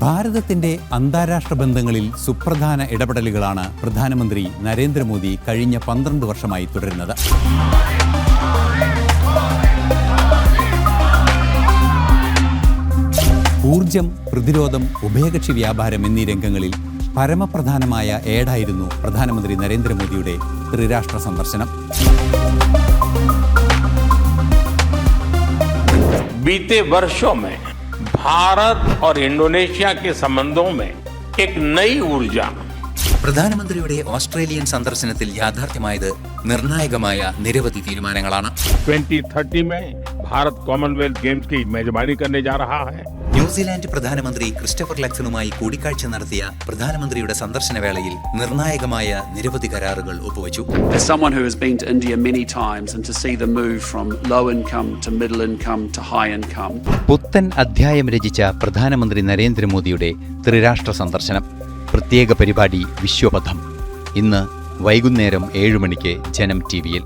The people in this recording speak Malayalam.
ഭാരതത്തിന്റെ അന്താരാഷ്ട്ര ബന്ധങ്ങളിൽ സുപ്രധാന ഇടപെടലുകളാണ് പ്രധാനമന്ത്രി നരേന്ദ്രമോദി കഴിഞ്ഞ 12 വർഷമായി തുടരുന്നത്. ഊർജം, പ്രതിരോധം, ഉഭയകക്ഷി വ്യാപാരം എന്നീ രംഗങ്ങളിൽ പരമപ്രധാനമായ ഏടായിരുന്നു പ്രധാനമന്ത്രി നരേന്ദ്രമോദിയുടെ ത്രിരാഷ്ട്ര സന്ദർശനം. बीते वर्षों में भारत और इंडोनेशिया के संबंधों में एक नई ऊर्जा. പ്രധാനമന്ത്രിയുടെ ഓസ്ട്രേലിയൻ സന്ദർശനത്തിൽ യാഥാർത്ഥ്യമായത് നിർണായകമായ നിരവധി തീരുമാനങ്ങളാണ്. 2030 में भारत कॉमनवेल्थ गेम्स की मेजबानी करने जा रहा है. ന്യൂസിലാൻഡ് പ്രധാനമന്ത്രി ക്രിസ്റ്റഫർ ലക്സണുമായി കൂടിക്കാഴ്ച നടത്തിയ പ്രധാനമന്ത്രിയുടെ സന്ദർശന വേളയിൽ നിർണായകമായ നിരവധി കരാറുകൾ ഒപ്പുവെച്ചു. As someone who has been to India many times and to see the move from low income to middle income to high income. പുത്തൻ അധ്യായം രചിച്ച പ്രധാനമന്ത്രി നരേന്ദ്രമോദിയുടെ ത്രിരാഷ്ട്ര സന്ദർശനം. പ്രത്യേക പരിപാടി വിശ്വപഥം ഇന്ന് വൈകുന്നേരം 7 മണിക്ക് ജനം ടിവിയിൽ.